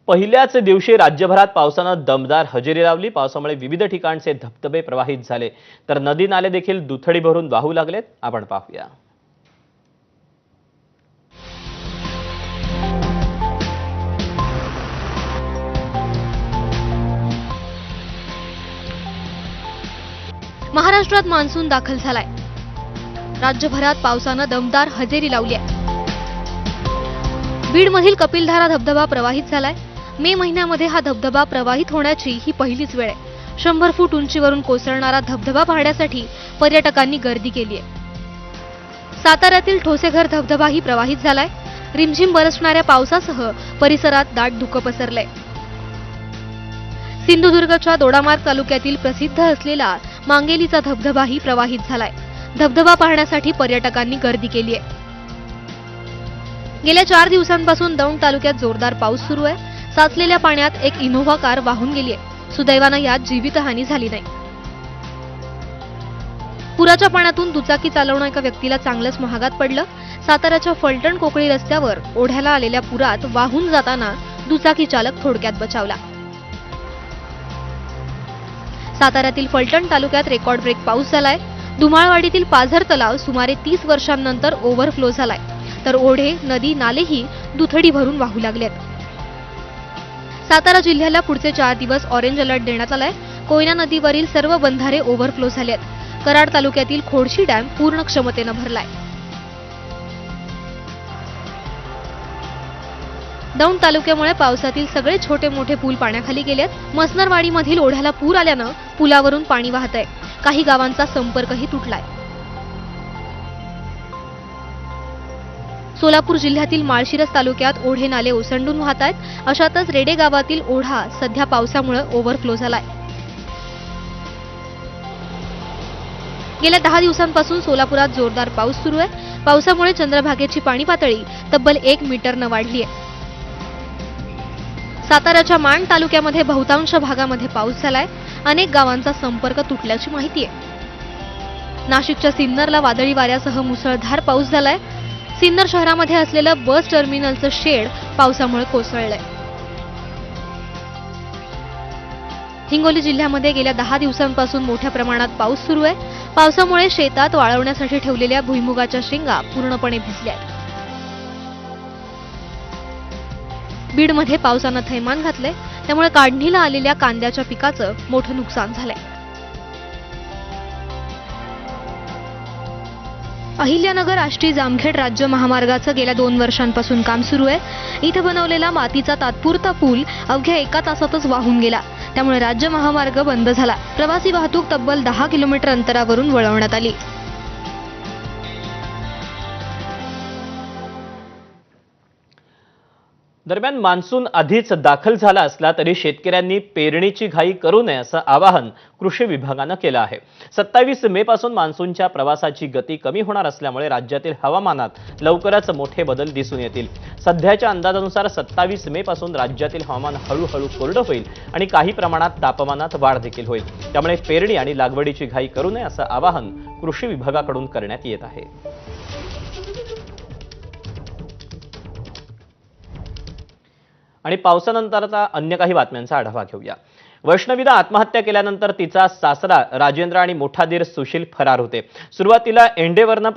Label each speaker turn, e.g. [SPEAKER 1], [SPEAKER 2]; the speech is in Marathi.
[SPEAKER 1] पहिल्याच दिवशी राज्यभरात पावसानं दमदार हजेरी लावली। पावसामुळे विविध ठिकाणचे धबधबे प्रवाहित झाले, तर नदी नाले देखील दुथडी भरून वाहू लागलेत। आपण पाहूया।
[SPEAKER 2] महाराष्ट्रात मान्सून दाखल झालाय। राज्यभरात पावसानं दमदार हजेरी लावली आहे। बीडमधील कपिलधारा धबधबा प्रवाहित झालाय। मे महिन्यामध्ये हा धबधबा प्रवाहित होण्याची ही पहिलीच वेळ आहे। 100 फूट उंचीवरून कोसळणारा धबधबा पाहण्यासाठी पर्यटकांनी गर्दी केली आहे। साताऱ्यातील ठोसेघर धबधबाही प्रवाहित झालाय। रिमझिम बरसणाऱ्या पावसासह परिसरात दाट धुकं पसरलंय। सिंधुदुर्गच्या दोडामार्ग तालुक्यातील प्रसिद्ध असलेला मांगेलीचा धबधबाही प्रवाहित झालाय। धबधबा पाहण्यासाठी पर्यटकांनी गर्दी केली आहे। गेल्या 4 दिवसांपासून दौंड तालुक्यात जोरदार पाऊस सुरू आहे। साचलेल्या पाण्यात एक इनोव्हा कार वाहून गेली आहे। सुदैवानं यात जीवितहानी झाली नाही। पुराच्या पाण्यातून दुचाकी चालवणं एका व्यक्तीला चांगलंच महागात पडलं। साताऱ्याच्या फलटण कोकळी रस्त्यावर ओढ्याला आलेल्या पुरात वाहून जाताना दुचाकी चालक थोडक्यात बचावला। साताऱ्यातील फलटण तालुक्यात रेकॉर्ड ब्रेक पाऊस झालाय। धुमाळवाडीतील पाझर तलाव सुमारे 30 वर्षांनंतर ओव्हरफ्लो झालाय, तर ओढे, नदी, नालेही दुथडी भरून वाहू लागलेत। सातारा जिल्ह्याला पुढचे 4 दिवस ऑरेंज अलर्ट देण्यात आलाय। कोयना नदीवरील सर्व बंधारे ओव्हरफ्लो झालेत। कराड तालुक्यातील खोडशी डॅम पूर्ण क्षमतेनं भरलाय। दौंड तालुक्यामुळे पावसातील सगळे छोटे मोठे पूल पाण्याखाली गेलेत। मसनरवाडीमधील ओढ्याला पूर आल्यानं पुलावरून पाणी वाहतंय। काही गावांचा संपर्कही तुटलाय। सोलापूर जिल्ह्यातील माळशिरस तालुक्यात ओढे नाले ओसंडून वाहत आहेत। अशातच रेडे गावातील ओढा सध्या पावसामुळे ओव्हरफ्लो झालाय। गेल्या 10 दिवसांपासून सोलापुरात जोरदार पाऊस सुरू आहे। पावसामुळे चंद्रभागेची पाणी पातळी तब्बल 1 मीटरनं वाढली आहे। साताऱ्याच्या माण तालुक्यामध्ये बहुतांश भागामध्ये पाऊस झालाय। अनेक गावांचा संपर्क तुटल्याची माहिती आहे। नाशिकच्या सिन्नरला वादळी वाऱ्यासह मुसळधार पाऊस झालाय। सिन्नर शहरामध्ये असलेलं बस टर्मिनलचं शेड पावसामुळे कोसळलंय। हिंगोली जिल्ह्यामध्ये गेल्या 10 दिवसांपासून मोठ्या प्रमाणात पाऊस सुरू आहे। पावसामुळे शेतात वाळवण्यासाठी ठेवलेल्या भुईमुगाच्या शेंगा पूर्णपणे भिजल्या आहेत। बीडमध्ये पावसानं थैमान घातलंय, त्यामुळे काढणीला आलेल्या कांद्याच्या पिकाचं मोठं नुकसान झालंय। अहिल्यानगर आष्टी जामखेड राज्य महामार्गाचं गेल्या 2 वर्षांपासून काम सुरू आहे। इथं बनवलेला मातीचा तात्पुरता पूल अवघ्या 1 तासातच वाहून गेला, त्यामुळे राज्य महामार्ग बंद झाला। प्रवासी वाहतूक तब्बल 10 किलोमीटर अंतरावरून वळवण्यात आली।
[SPEAKER 1] दरम्यान मान्सून आधीच दाखल झाला असला तरी शेतकऱ्यांनी पेरणीची घाई करू नये असं आवाहन कृषी विभागानं केलं आहे। 27 मे पासून मान्सूनच्या प्रवासाची गती कमी होणार असल्यामुळे राज्यातील हवामानात लवकरच मोठे बदल दिसून येतील। सध्याच्या अंदाजानुसार 27 मे पासून राज्यातील हवामान हळूहळू कोरडं होईल आणि काही प्रमाणात तापमानात वाढ देखील होईल। त्यामुळे पेरणी आणि लागवडीची घाई करू नये असं आवाहन कृषी विभागाकडून करण्यात येत आहे। आणि पावसानंतरचा अन्य काही बातम्यांचा आढावा घेऊया। वैष्णवीनं आत्महत्या केल्यानंतर तिचा सासरा राजेंद्र आणि मोठा दीर सुशील फरार होते। सुरुवातीला एंडेवरनं